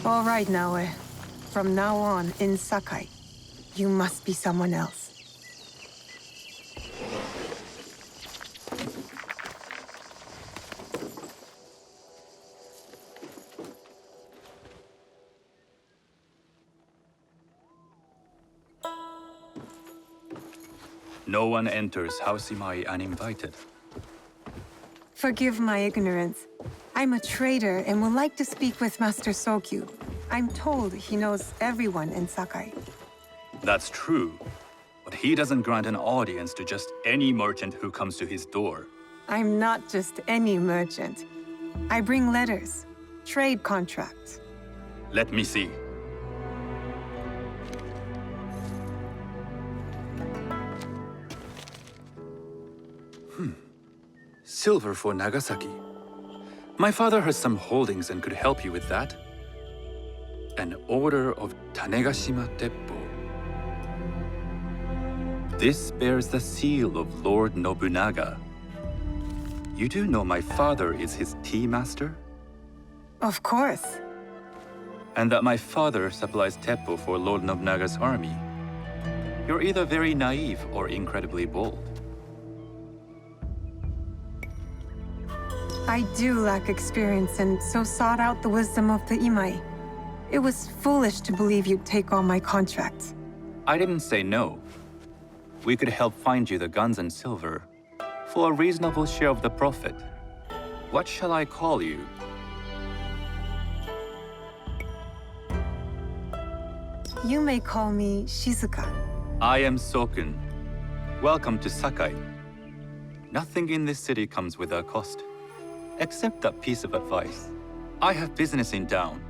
All right, Naoe. From now on, in Sakai, you must be someone else. No one enters House Imai uninvited. Forgive my ignorance. I'm a trader and would like to speak with Master Sokyu. I'm told he knows everyone in Sakai. That's true, but he doesn't grant an audience to just any merchant who comes to his door. I'm not just any merchant. I bring letters, trade contracts. Let me see. Silver for Nagasaki. My father has some holdings and could help you with that. An order of Tanegashima Teppo. This bears the seal of Lord Nobunaga. You do know my father is his tea master? Of course. And that my father supplies Teppo for Lord Nobunaga's army. You're either very naive or incredibly bold. I do lack experience and so sought out the wisdom of the Imai. It was foolish to believe you'd take on my contracts. I didn't say no. We could help find you the guns and silver for a reasonable share of the profit. What shall I call you? You may call me Shizuka. I am Sokun. Welcome to Sakai. Nothing in this city comes without cost. Except that piece of advice. I have business in town.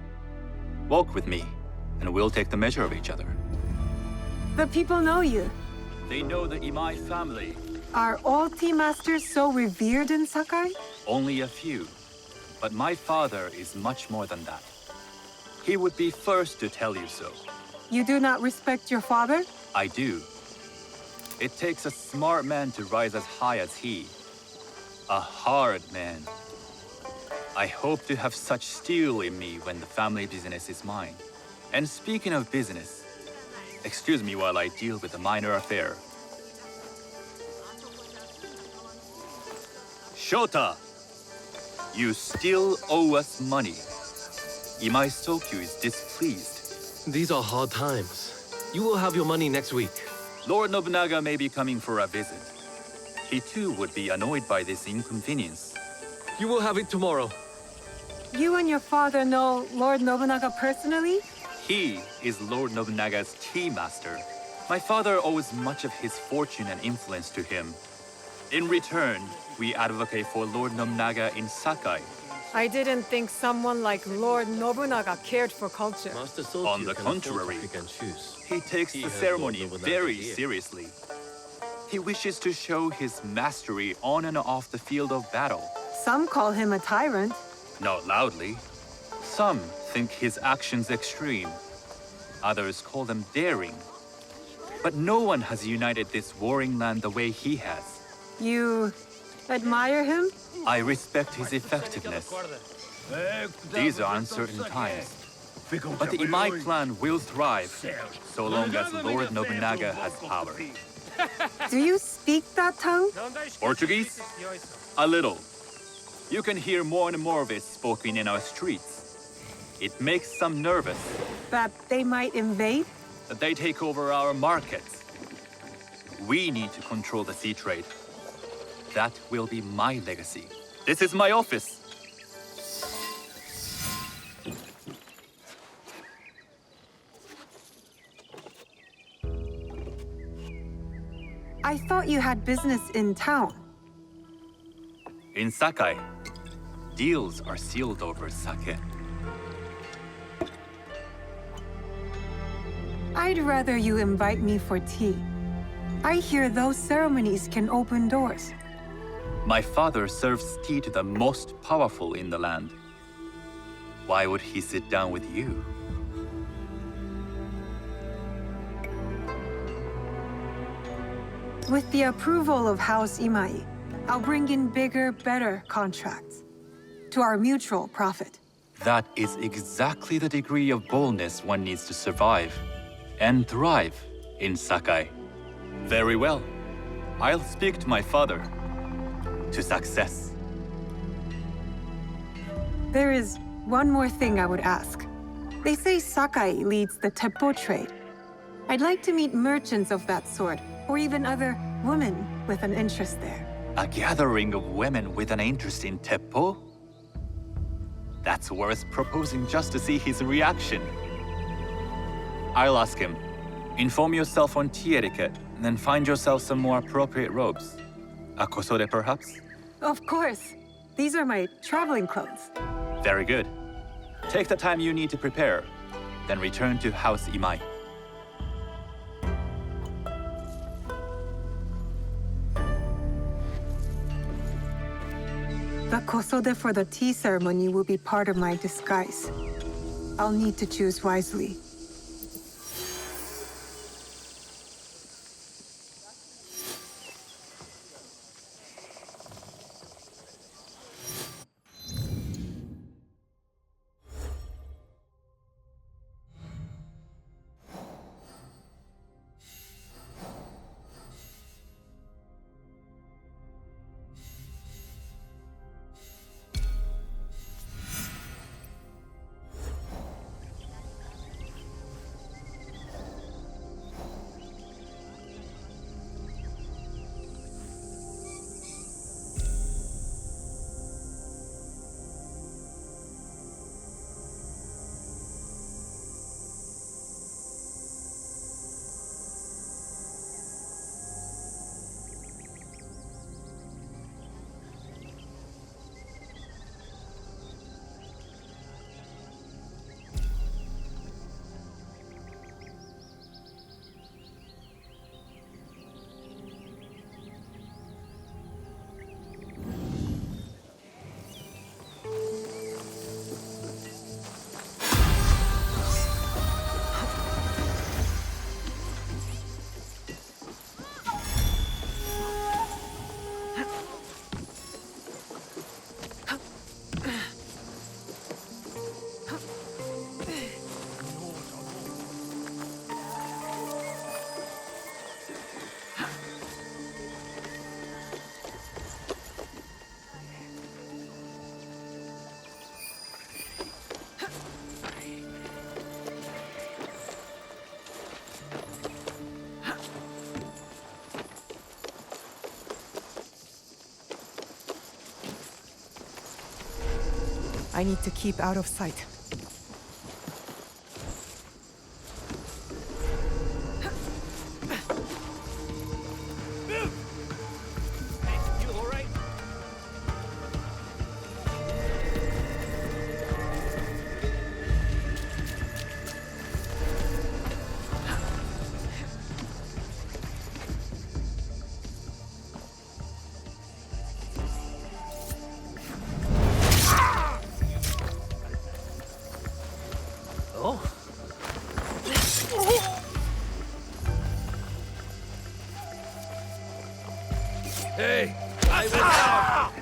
Walk with me, and we'll take the measure of each other. The people know you. They know the Imai family. Are all tea masters so revered in Sakai? Only a few. But my father is much more than that. He would be first to tell you so. You do not respect your father? I do. It takes a smart man to rise as high as he. A hard man. I hope to have such steel in me when the family business is mine. And speaking of business, excuse me while I deal with a minor affair. Shota! You still owe us money. Imai Sokyu is displeased. These are hard times. You will have your money next week. Lord Nobunaga may be coming for a visit. He too would be annoyed by this inconvenience. You will have it tomorrow. You and your father know Lord Nobunaga personally? He is Lord Nobunaga's tea master. My father owes much of his fortune and influence to him. In return, we advocate for Lord Nobunaga in Sakai. I didn't think someone like Lord Nobunaga cared for culture. Master Sokyu On the can afford contrary, to pick and choose. he takes He the has ceremony Lord Nobunaga very here. seriously. He wishes to show his mastery on and off the field of battle. Some call him a tyrant. Not loudly. Some think his actions extreme. Others call them daring. But no one has united this warring land the way he has. You admire him? I respect his effectiveness. These are uncertain times. But the Imai clan will thrive, so long as Lord Nobunaga has power. Do you speak that tongue? Portuguese? A little. You can hear more and more of it spoken in our streets. It makes some nervous That they might invade? that they take over our markets. We need to control the sea trade. That will be my legacy. This is my office. I thought you had business in town. In Sakai, deals are sealed over sake. I'd rather you invite me for tea. I hear those ceremonies can open doors. My father serves tea to the most powerful in the land. Why would he sit down with you? With the approval of House Imai, I'll bring in bigger, better contracts. To our mutual profit. That is exactly the degree of boldness one needs to survive and thrive in Sakai. Very well. I'll speak to my father. To success. There is one more thing I would ask. They say Sakai leads the Teppo trade. I'd like to meet merchants of that sort, or even other women with an interest there. A gathering of women with an interest in Teppo? That's worth proposing just to see his reaction. I'll ask him. Inform yourself on tea etiquette, and then find yourself some more appropriate robes. A kosode, perhaps? Of course. These are my traveling clothes. Very good. Take the time you need to prepare, then return to House Imai. The kosode for the tea ceremony will be part of my disguise. I'll need to choose wisely. I need to keep out of sight. Hey, I was out!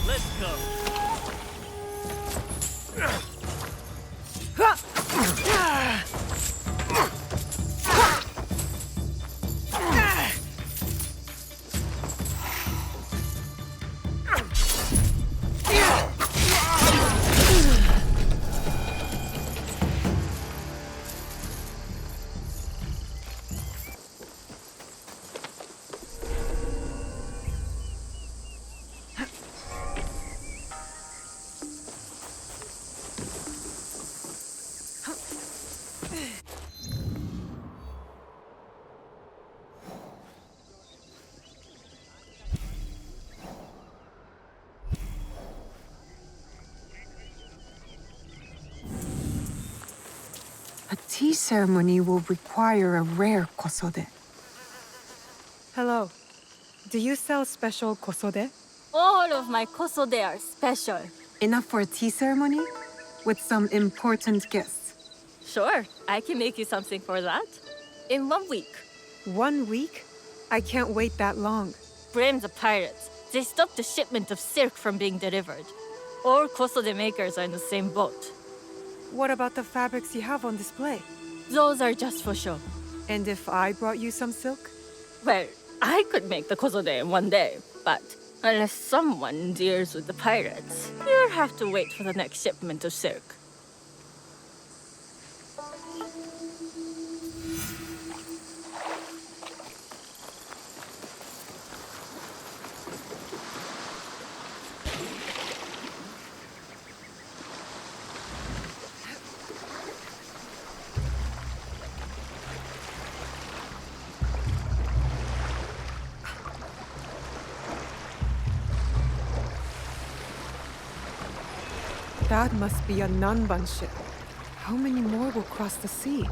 Let's go. A tea ceremony will require a rare kosode. Hello. Do you sell special kosode? All of my kosode are special. Enough for a tea ceremony? With some important guests? Sure, I can make you something for that. In 1 week. 1 week? I can't wait that long. Blame the pirates. They stopped the shipment of silk from being delivered. All kosode makers are in the same boat. What about the fabrics you have on display? Those are just for show. And if I brought you some silk? Well, I could make the kosode in 1 day, but unless someone deals with the pirates, you'll have to wait for the next shipment of silk. That must be a Nanban ship. How many more will cross the sea?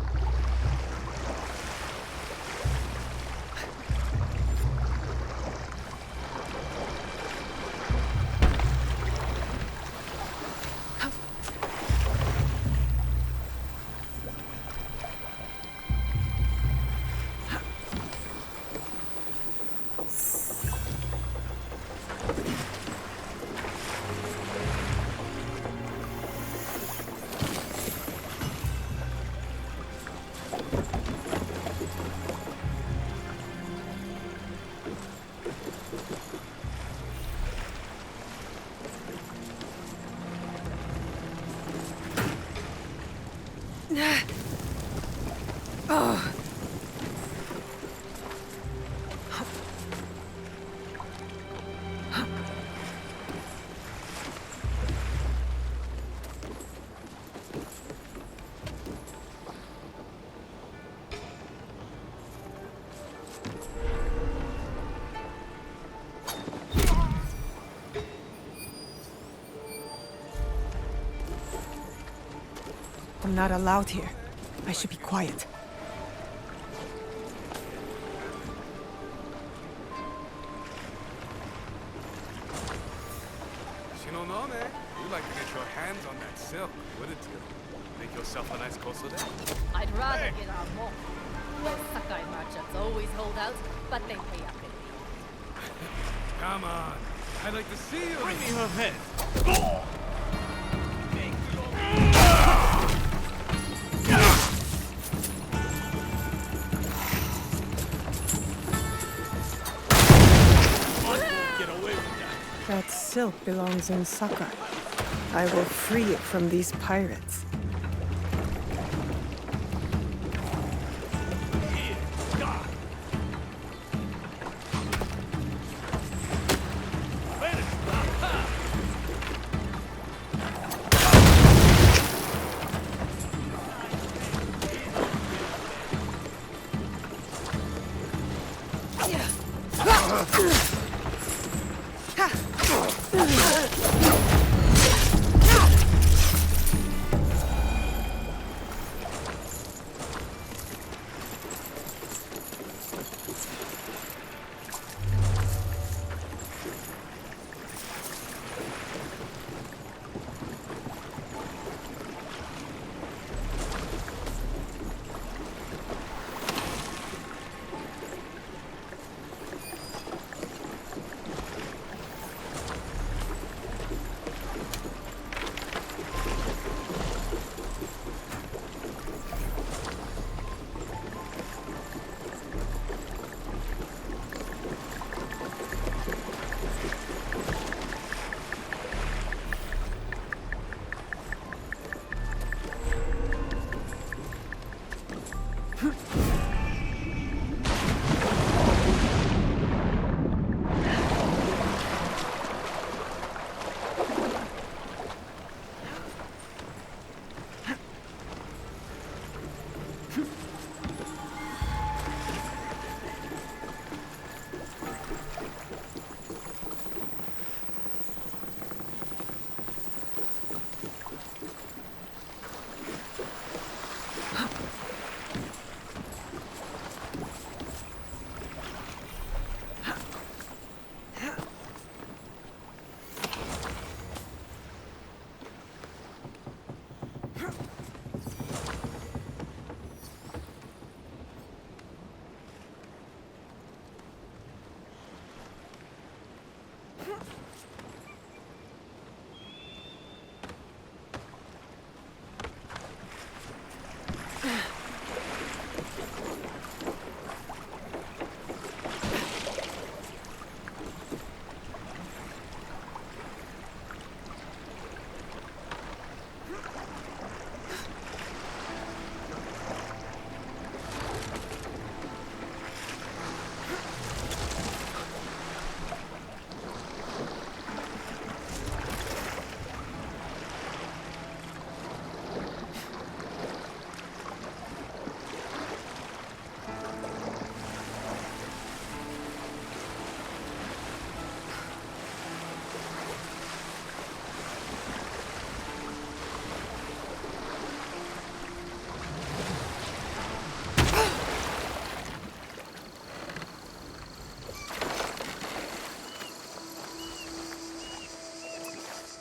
Oh. I'm not allowed here. I should be quiet. Shadows Naoe, you'd like to get your hands on that silk, wouldn't you? Make yourself a nice kosode. I'd rather get our more. Those Sakai merchants always hold out, but they pay up in Come on, I'd like to see you. Bring me her head. Get away with that. That silk belongs in Sakai. I will free it from these pirates. Here, God. Finish. Aha.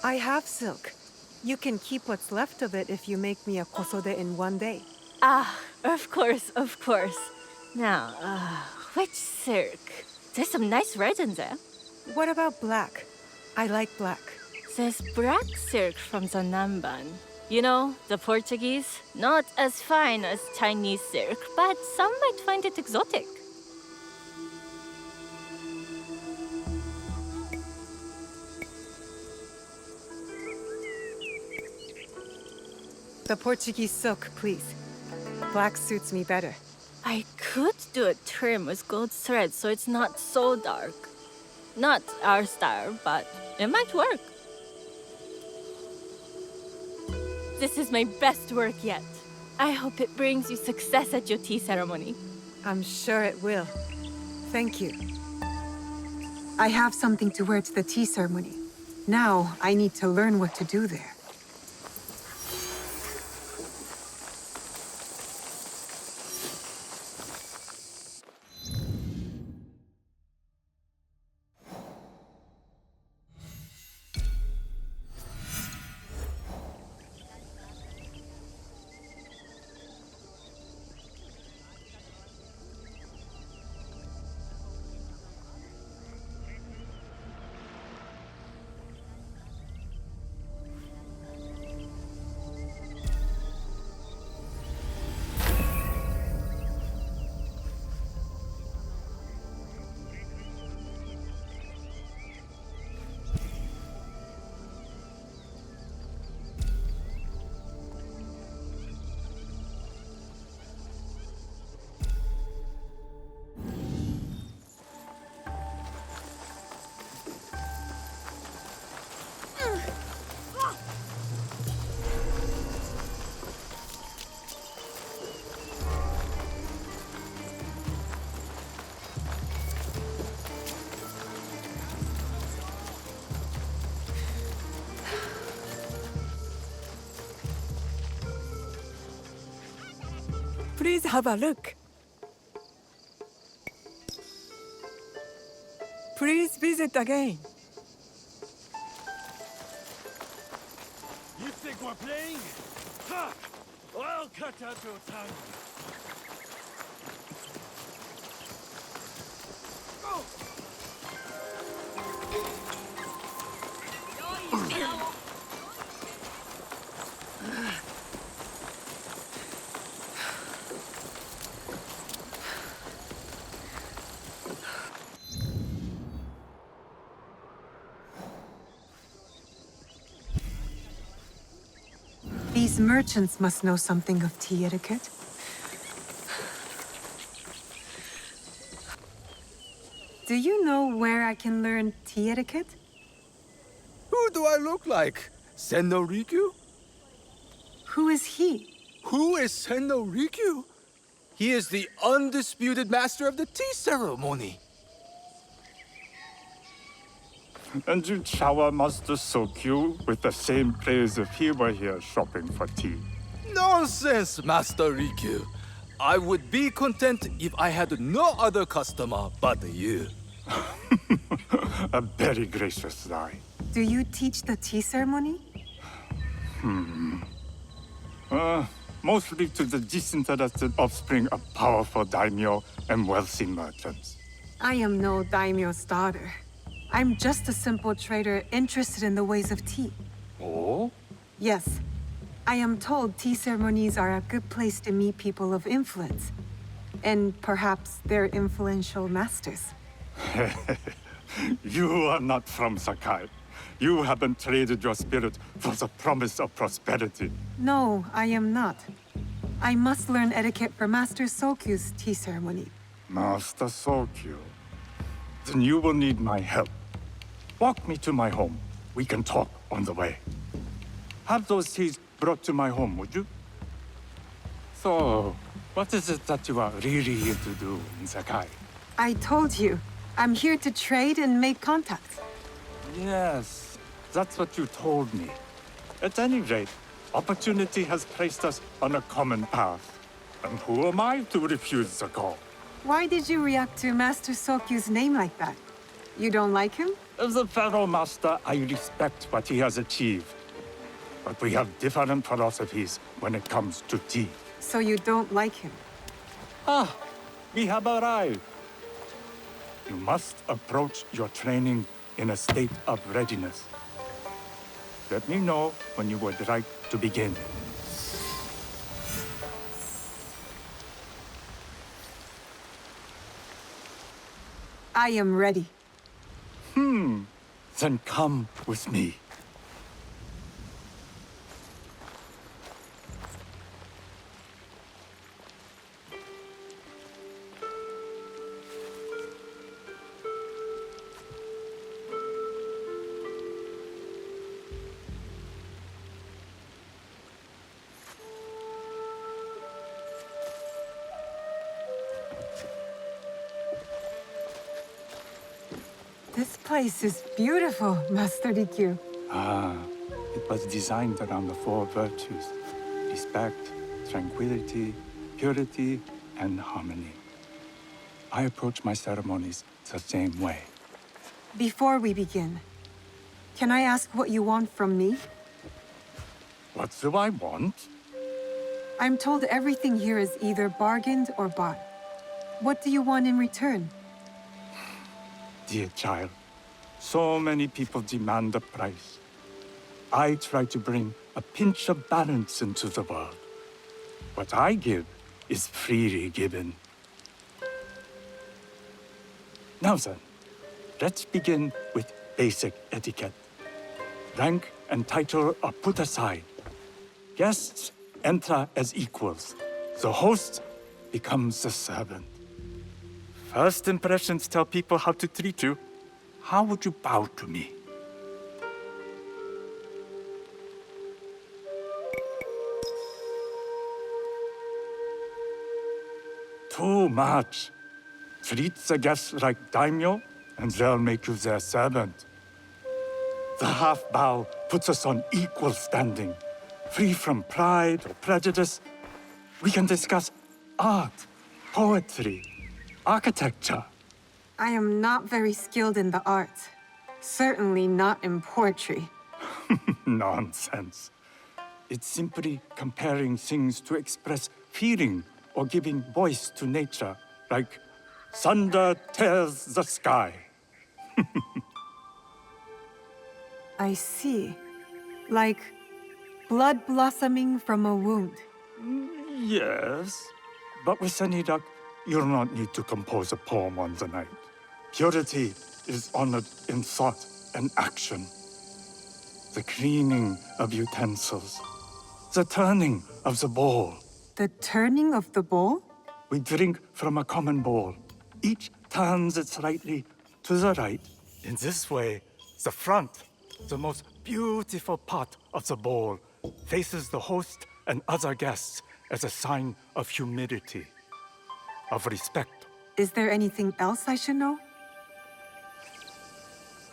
I have silk. You can keep what's left of it if you make me a kosode in one day. Ah, of course, of course. Now, which silk? There's some nice reds in there. What about black? I like black. There's black silk from the Namban. You know, the Portuguese. Not as fine as Chinese silk, but some might find it exotic. The Portuguese silk, please. Black suits me better. I could do a trim with gold thread so it's not so dark. Not our style, but it might work. This is my best work yet. I hope it brings you success at your tea ceremony. I'm sure it will. Thank you. I have something to wear to the tea ceremony. Now, I need to learn what to do there. Please have a look. Please visit again. You think we're playing? Ha! I'll cut out your tongue. These merchants must know something of tea etiquette. Do you know where I can learn tea etiquette? Who do I look like? Senno Rikyu? Who is he? Who is Senno Rikyu? He is the undisputed master of the tea ceremony. And you shower Master Sokyu with the same praise if he were here shopping for tea. Nonsense, Master Rikyu. I would be content if I had no other customer but you. A very gracious lie. Do you teach the tea ceremony? Mostly to the disinterested offspring of powerful daimyo and wealthy merchants. I am no daimyo's daughter. I'm just a simple trader interested in the ways of tea. Oh? Yes. I am told tea ceremonies are a good place to meet people of influence. And perhaps their influential masters. You are not from Sakai. You haven't traded your spirit for the promise of prosperity. No, I am not. I must learn etiquette for Master Sokyu's tea ceremony. Master Sokyu. Then you will need my help. Walk me to my home. We can talk on the way. Have those teas brought to my home, would you? So, what is it that you are really here to do in Sakai? I told you, I'm here to trade and make contacts. Yes, that's what you told me. At any rate, opportunity has placed us on a common path. And who am I to refuse the call? Why did you react to Master Sokyu's name like that? You don't like him? As a fellow master, I respect what he has achieved. But we have different philosophies when it comes to tea. So you don't like him? Ah, we have arrived. You must approach your training in a state of readiness. Let me know when you would like to begin. I am ready. Then come with me. This place is beautiful, Master Rikyu. Ah, it was designed around the four virtues: respect, tranquility, purity, and harmony. I approach my ceremonies the same way. Before we begin, can I ask what you want from me? What do I want? I'm told everything here is either bargained or bought. What do you want in return? Dear child, so many people demand a price. I try to bring a pinch of balance into the world. What I give is freely given. Now then, let's begin with basic etiquette. Rank and title are put aside. Guests enter as equals. The host becomes the servant. First impressions tell people how to treat you. How would you bow to me? Too much. Treat the guests like daimyo, and they'll make you their servant. The half bow puts us on equal standing, free from pride or prejudice. We can discuss art, poetry, architecture. I am not very skilled in the arts. Certainly not in poetry. Nonsense. It's simply comparing things to express feeling or giving voice to nature, like thunder tears the sky. I see. Like blood blossoming from a wound. Yes, but with any luck, you'll not need to compose a poem on the night. Purity is honored in thought and action. The cleaning of utensils, the turning of the bowl. The turning of the bowl? We drink from a common bowl. Each turns it slightly to the right. In this way, the front, the most beautiful part of the bowl, faces the host and other guests as a sign of humility, of respect. Is there anything else I should know?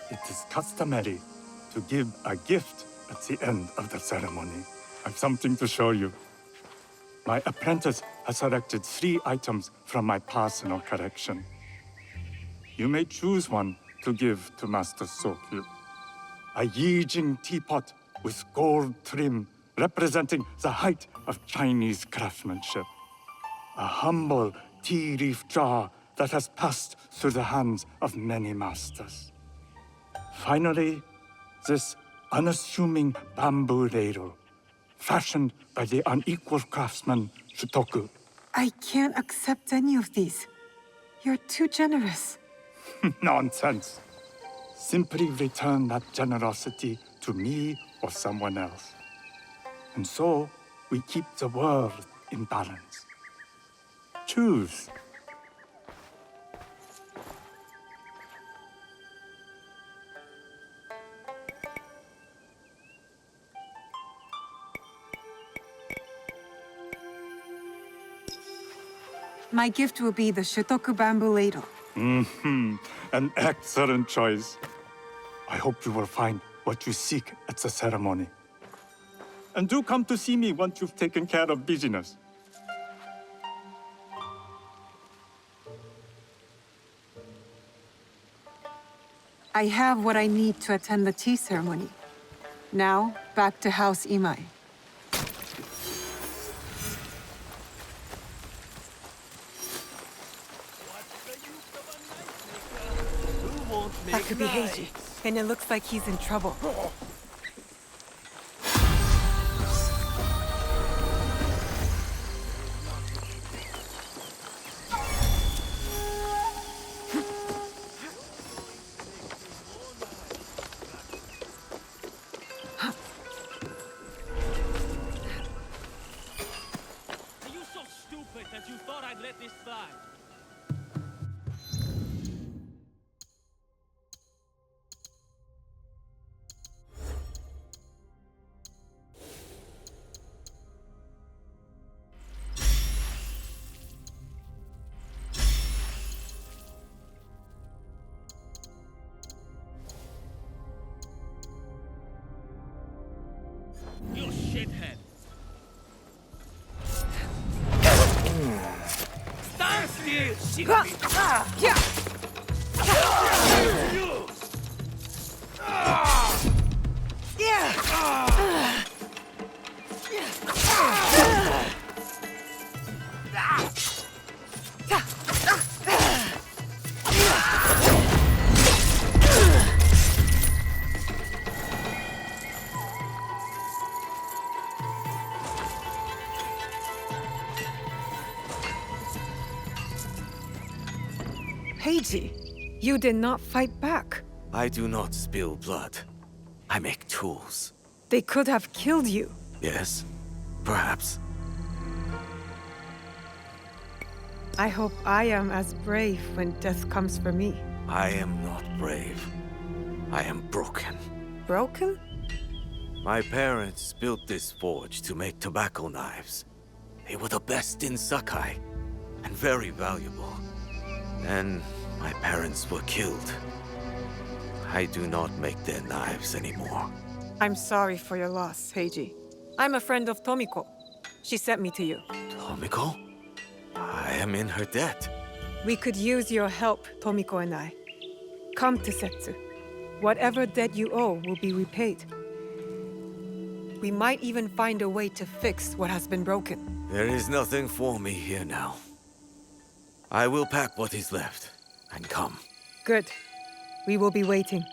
It is customary to give a gift at the end of the ceremony. I've something to show you. My apprentice has selected 3 items from my personal collection. You may choose one to give to Master Sokyu. A Yijing teapot with gold trim representing the height of Chinese craftsmanship. A humble tea leaf jar that has passed through the hands of many masters. Finally, this unassuming bamboo ladle, fashioned by the unequal craftsman Shutoku. I can't accept any of these. You're too generous. Nonsense. Simply return that generosity to me or someone else. And so, we keep the world in balance. Choose. My gift will be the Shutoku bamboo ladle. An excellent choice. I hope you will find what you seek at the ceremony. And do come to see me once you've taken care of business. I have what I need to attend the tea ceremony. Now, back to House Imai. Who won't make That could be Heiji, knives? and it looks like he's in trouble. Are you so stupid that you thought I'd let this slide? You shithead! Stand still, shinobi! Yeah! You! Yeah! Heiji, you did not fight back. I do not spill blood. I make tools. They could have killed you. Yes, perhaps. I hope I am as brave when death comes for me. I am not brave. I am broken. Broken? My parents built this forge to make tobacco knives. They were the best in Sakai, and very valuable. Then my parents were killed. I do not make their knives anymore. I'm sorry for your loss, Heiji. I'm a friend of Tomiko. She sent me to you. Tomiko? I am in her debt. We could use your help, Tomiko and I. Come to Setsu. Whatever debt you owe will be repaid. We might even find a way to fix what has been broken. There is nothing for me here now. I will pack what is left and come. Good. We will be waiting.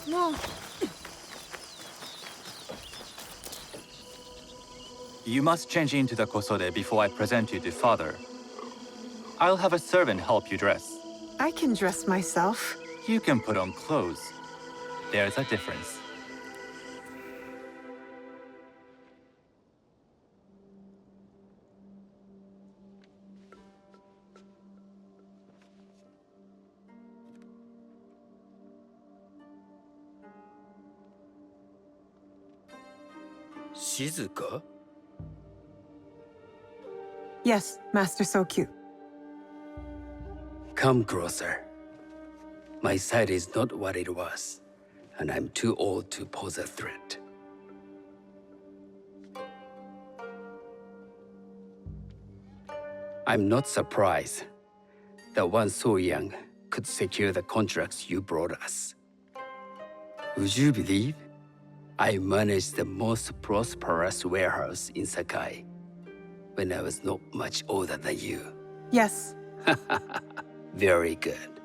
No. You must change into the kosode before I present you to father. I'll have a servant help you dress. I can dress myself. You can put on clothes. There's a difference. Shizuka? Yes, Master Sokyu. Come closer. My sight is not what it was, and I'm too old to pose a threat. I'm not surprised that one so young could secure the contracts you brought us. Would you believe I managed the most prosperous warehouse in Sakai when I was not much older than you? Yes. Very good.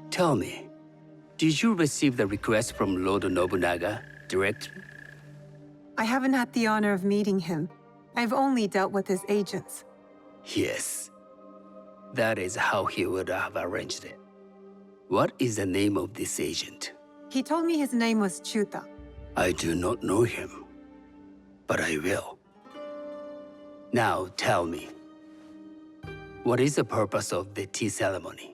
Tell me, Did you receive the request from Lord Nobunaga directly? I haven't had the honor of meeting him. I've only dealt with his agents. Yes. That is how he would have arranged it. What is the name of this agent? He told me his name was Chuta. I do not know him, but I will. Now tell me, what is the purpose of the tea ceremony?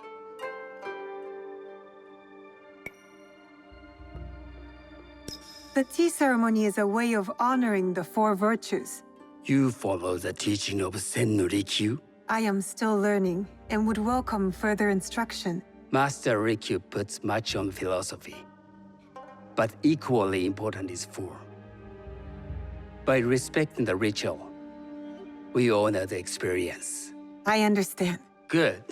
The tea ceremony is a way of honoring the four virtues. You follow the teaching of Sen no Rikyu? I am still learning and would welcome further instruction. Master Rikyu puts much on philosophy, but equally important is form. By respecting the ritual, we honor the experience. I understand. Good.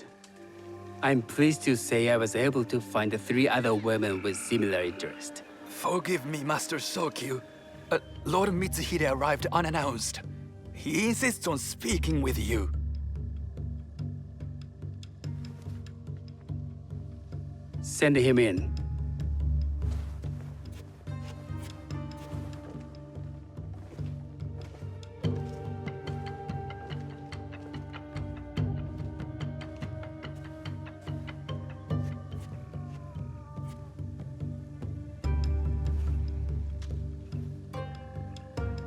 I'm pleased to say I was able to find 3 other women with similar interest. Forgive me, Master Sokyu. Lord Mitsuhide arrived unannounced. He insists on speaking with you. Send him in.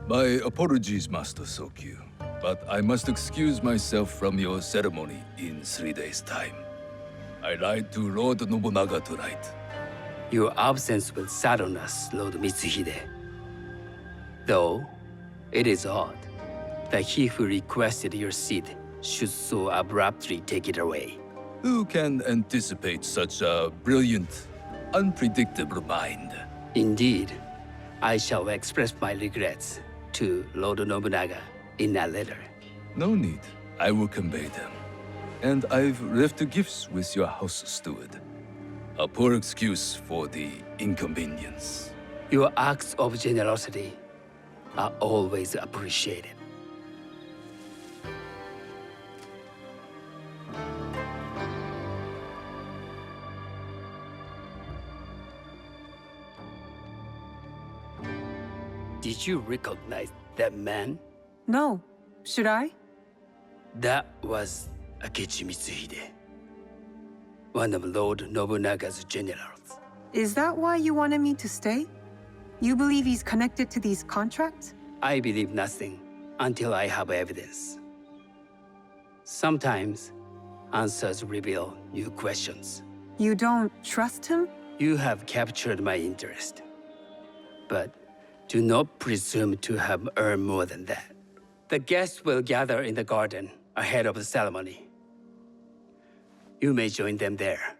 My apologies, Master Sokyu, but I must excuse myself from your ceremony in 3 days' time. I lied to Lord Nobunaga tonight. Your absence will sadden us, Lord Mitsuhide. Though, it is odd that he who requested your seat should so abruptly take it away. Who can anticipate such a brilliant, unpredictable mind? Indeed, I shall express my regrets to Lord Nobunaga in a letter. No need. I will convey them. And I've left gifts with your house steward. A poor excuse for the inconvenience. Your acts of generosity are always appreciated. Did you recognize that man? No. Should I? That was Akechi Mitsuhide, one of Lord Nobunaga's generals. Is that why you wanted me to stay? You believe he's connected to these contracts? I believe nothing until I have evidence. Sometimes, answers reveal new questions. You don't trust him? You have captured my interest. But do not presume to have earned more than that. The guests will gather in the garden ahead of the ceremony. You may join them there.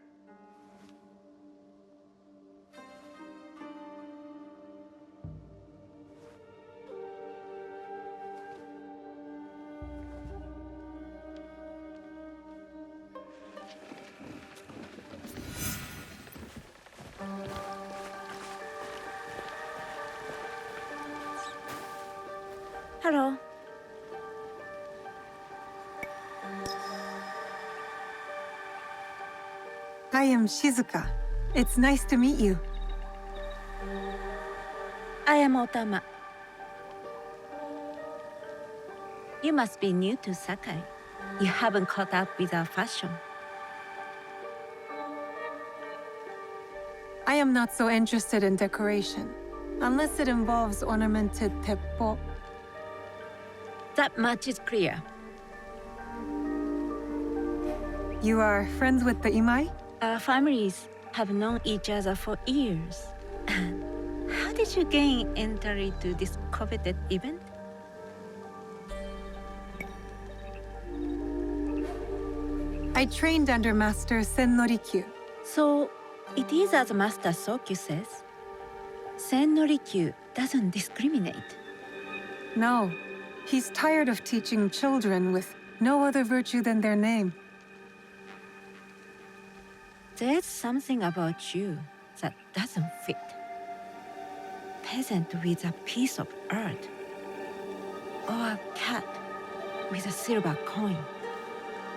Hello. I am Shizuka. It's nice to meet you. I am Otama. You must be new to Sakai. You haven't caught up with our fashion. I am not so interested in decoration, unless it involves ornamented Teppo. That much is clear. You are friends with the Imai? Our families have known each other for years. How did you gain entry to this coveted event? I trained under Master Sen no Rikyu. So, it is as Master Sokyu says. Sen no Rikyu doesn't discriminate. No, he's tired of teaching children with no other virtue than their name. There's something about you that doesn't fit. Peasant with a piece of earth. Or a cat with a silver coin.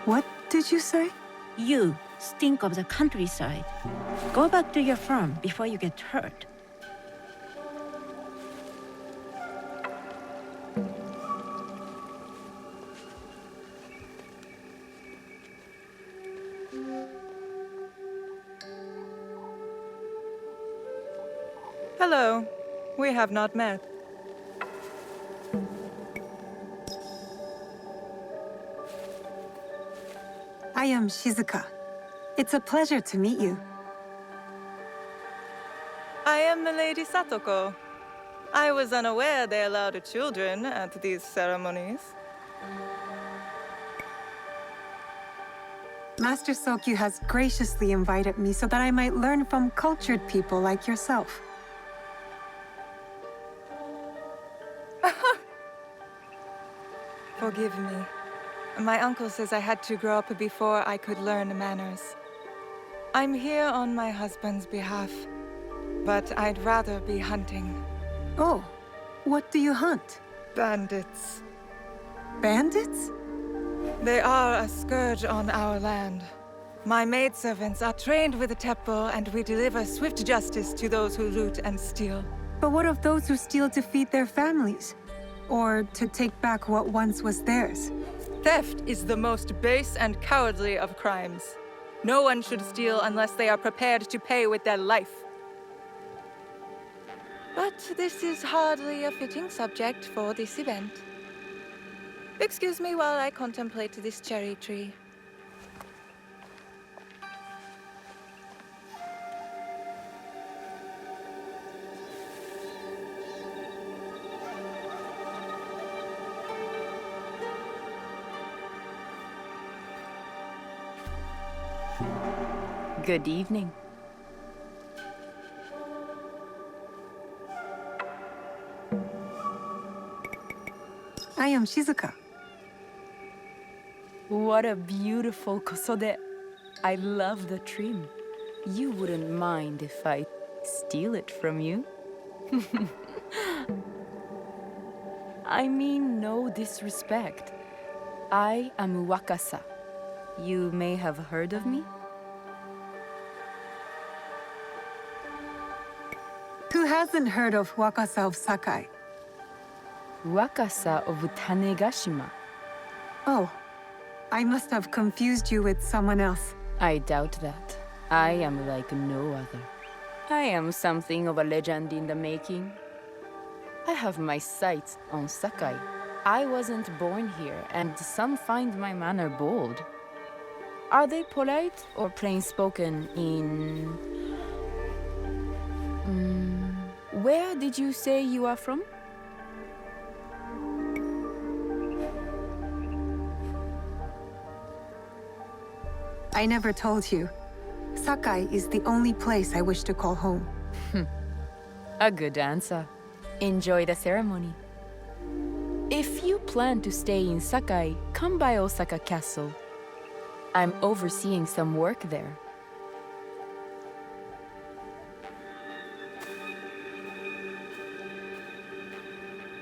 What did you say? You stink of the countryside. Go back to your farm before you get hurt. Hello. We have not met. I am Shizuka. It's a pleasure to meet you. I am Milady Satoko. I was unaware they allowed children at these ceremonies. Master Sokyu has graciously invited me so that I might learn from cultured people like yourself. Forgive me. My uncle says I had to grow up before I could learn manners. I'm here on my husband's behalf, but I'd rather be hunting. Oh, what do you hunt? Bandits. Bandits? They are a scourge on our land. My maidservants are trained with the Teppo, and we deliver swift justice to those who loot and steal. But what of those who steal to feed their families? Or to take back what once was theirs? Theft is the most base and cowardly of crimes. No one should steal unless they are prepared to pay with their life. But this is hardly a fitting subject for this event. Excuse me while I contemplate this cherry tree. Good evening. I am Shizuka. What a beautiful kosode. I love the trim. You wouldn't mind if I steal it from you? I mean no disrespect. I am Wakasa. You may have heard of me? Who hasn't heard of Wakasa of Sakai? Wakasa of Tanegashima. Oh, I must have confused you with someone else. I doubt that. I am like no other. I am something of a legend in the making. I have my sights on Sakai. I wasn't born here, and some find my manner bold. Are they polite or plain-spoken in... where did you say you are from? I never told you. Sakai is the only place I wish to call home. A good answer. Enjoy the ceremony. If you plan to stay in Sakai, come by Osaka Castle. I'm overseeing some work there.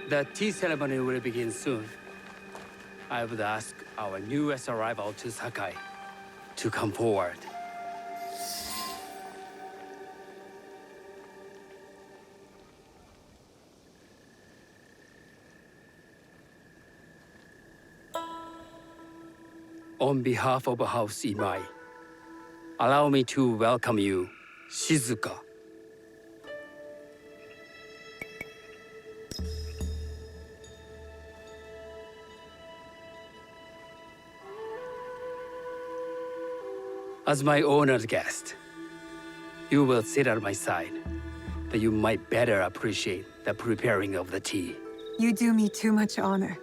The tea ceremony will begin soon. I would ask our newest arrival to Sakai to come forward. On behalf of House Imai, allow me to welcome you, Shizuka. As my honored guest, you will sit at my side, that you might better appreciate the preparing of the tea. You do me too much honor.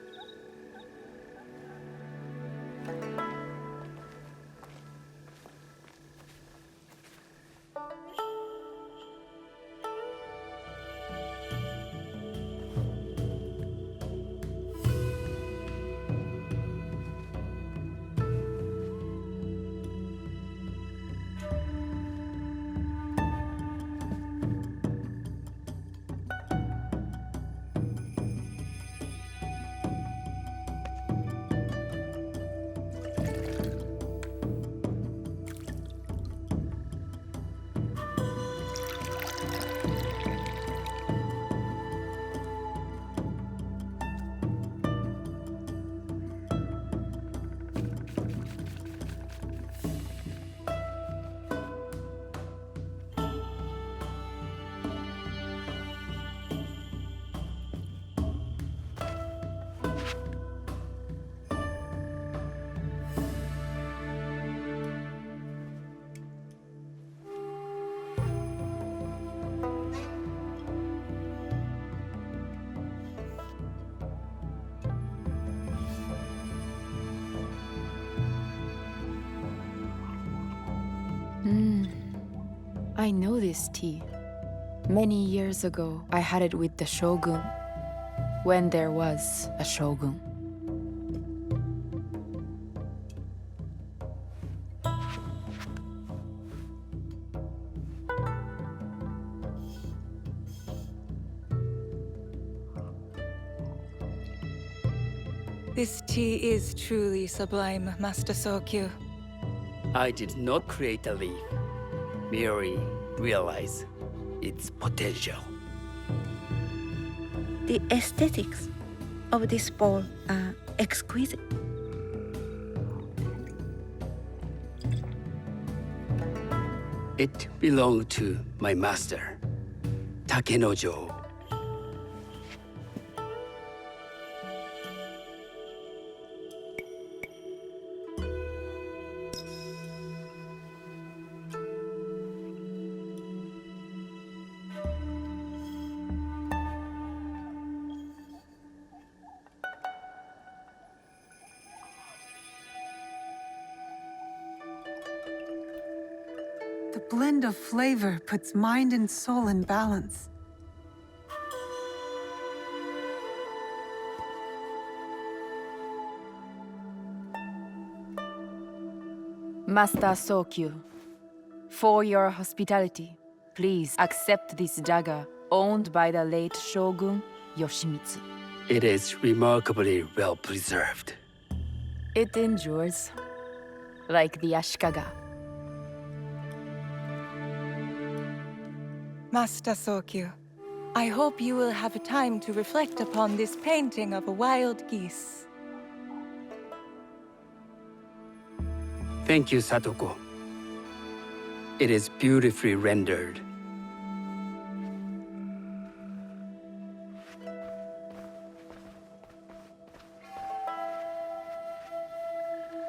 I know this tea. Many years ago, I had it with the shogun. When there was a shogun. This tea is truly sublime, Master Sokyu. I did not create a leaf, merely realize its potential. The aesthetics of this bowl are exquisite. It belonged to my master, Takenojo. The blend of flavor puts mind and soul in balance. Master Sokyu, for your hospitality, please accept this dagger owned by the late Shogun Yoshimitsu. It is remarkably well preserved. It endures, like the Ashikaga. Master Sokyu, I hope you will have time to reflect upon this painting of a wild geese. Thank you, Satoko. It is beautifully rendered.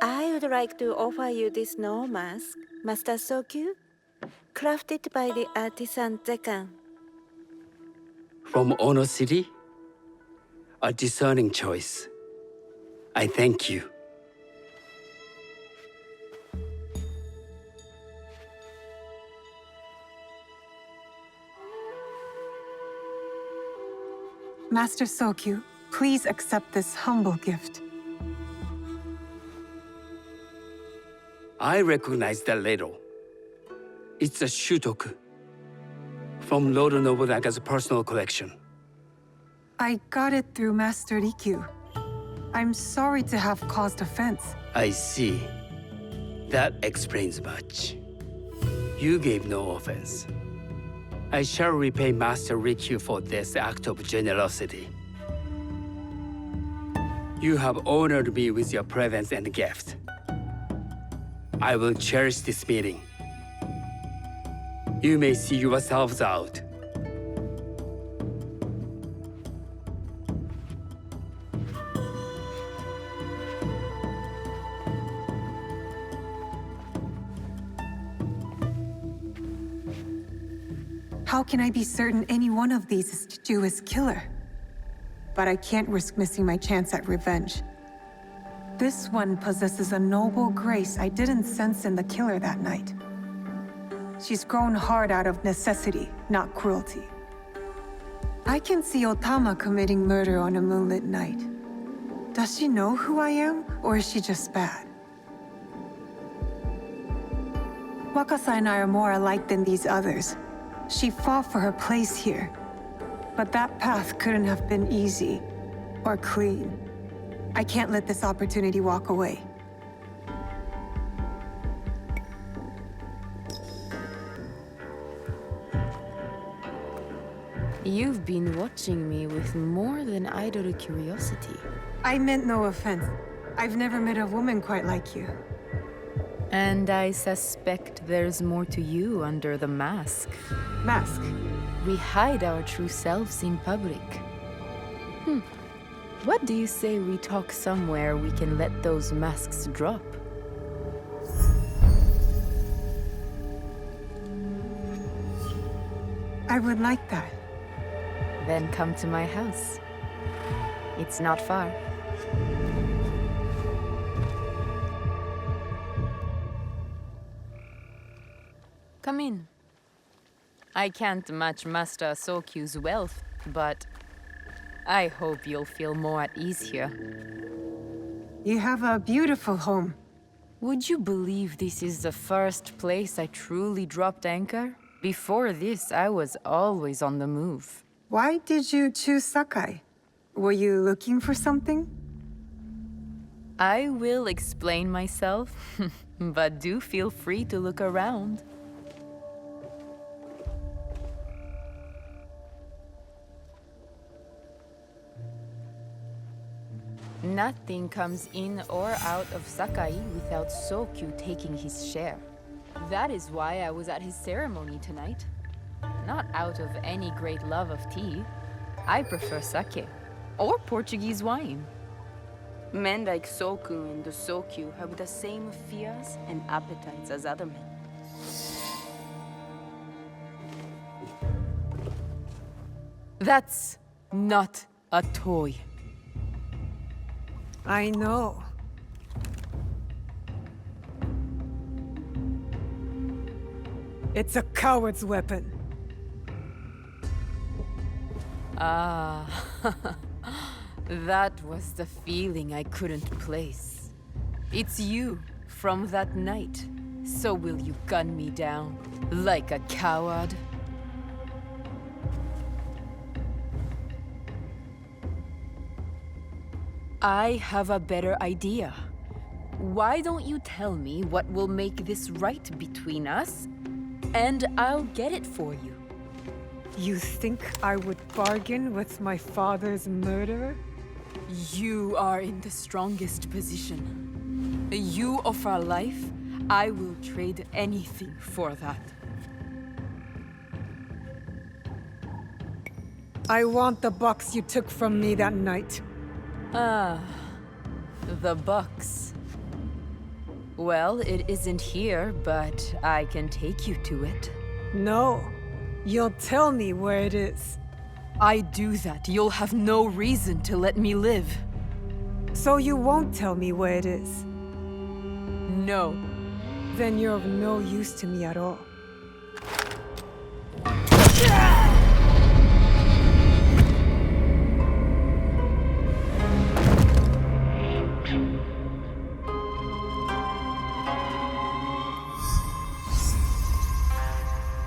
I would like to offer you this snow mask, Master Sokyu, crafted by the artisan Zekan. From Ono City? A discerning choice. I thank you. Master Sokyu, please accept this humble gift. I recognize that ladle. It's a shutoku from Lord Nobunaga's personal collection. I got it through Master Rikyu. I'm sorry to have caused offense. I see. That explains much. You gave no offense. I shall repay Master Rikyu for this act of generosity. You have honored me with your presence and gift. I will cherish this meeting. You may see yourselves out. How can I be certain any one of these is Chichua's killer? But I can't risk missing my chance at revenge. This one possesses a noble grace I didn't sense in the killer that night. She's grown hard out of necessity, not cruelty. I can see Otama committing murder on a moonlit night. Does she know who I am, or is she just bad? Wakasa and I are more alike than these others. She fought for her place here. But that path couldn't have been easy or clean. I can't let this opportunity walk away. You've been watching me with more than idle curiosity. I meant no offense. I've never met a woman quite like you. And I suspect there's more to you under the mask. Mask? We hide our true selves in public. What do you say we talk somewhere we can let those masks drop? I would like that. Then come to my house. It's not far. Come in. I can't match Master Sokyu's wealth, but I hope you'll feel more at ease here. You have a beautiful home. Would you believe this is the first place I truly dropped anchor? Before this, I was always on the move. Why did you choose Sakai? Were you looking for something? I will explain myself, but do feel free to look around. Nothing comes in or out of Sakai without Sokyu taking his share. That is why I was at his ceremony tonight. Not out of any great love of tea. I prefer sake, or Portuguese wine. Men like Soku and the Sokyu have the same fears and appetites as other men. That's not a toy. I know. It's a coward's weapon. Ah, that was the feeling I couldn't place. It's you from that night. So will you gun me down like a coward? I have a better idea. Why don't you tell me what will make this right between us, and I'll get it for you. You think I would bargain with my father's murderer? You are in the strongest position. You offer life, I will trade anything for that. I want the box you took from me that night. Ah, the box. Well, it isn't here, but I can take you to it. No, you'll tell me where it is. I do that, you'll have no reason to let me live. So you won't tell me where it is? No. Then you're of no use to me at all.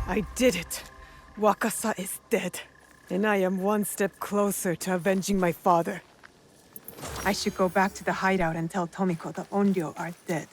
I did it. Wakasa is dead. And I am one step closer to avenging my father. I should go back to the hideout and tell Tomiko the Onryo are dead.